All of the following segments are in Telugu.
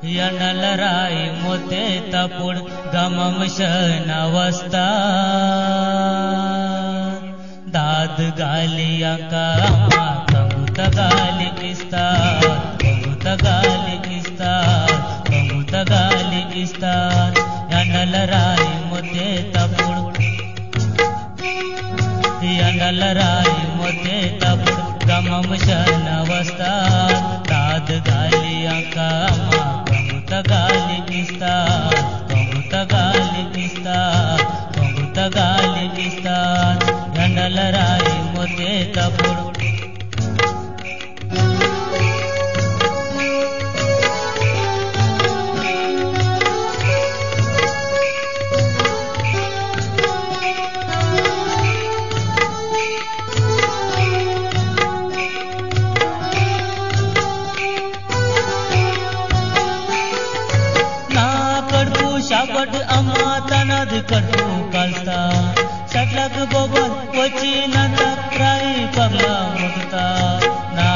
ఎండలరాయి మొతే తప్పుడు గమముషన్ అవస్థా దాద్ గాలి అంకా కంగుత గాలి ఇస్తా కంగుత గాలి ఇస్తా కంగుత గాలి ఇస్తా ఎండలరాయి మొతే తప్పుడు ఎండలరాయి మొతే తప్పుడు గమముషన్ అవస్థా దాద్ గాలి అంకా కంగుత గాలి ఇస్తా కంగుత గాలి ఇస్తా కంగుత గాలి ఇస్తా ఎండలరాయి మొతే తప్పుడు शाबट अम्मा तनद कटू कलता शटलक बोगन वची नंतर राई पगला मुदता ना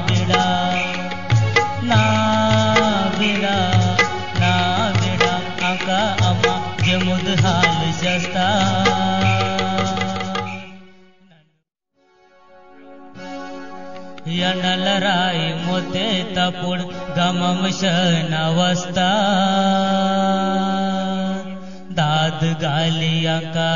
बेड़ा ना बेड़ा ना बेड़ा आका अम्मा जे मुद हाल जस्ता ఎండలరాయి మొతే తప్పుడు గమముషన్ అవస్థా దాద్ గాలి అంకా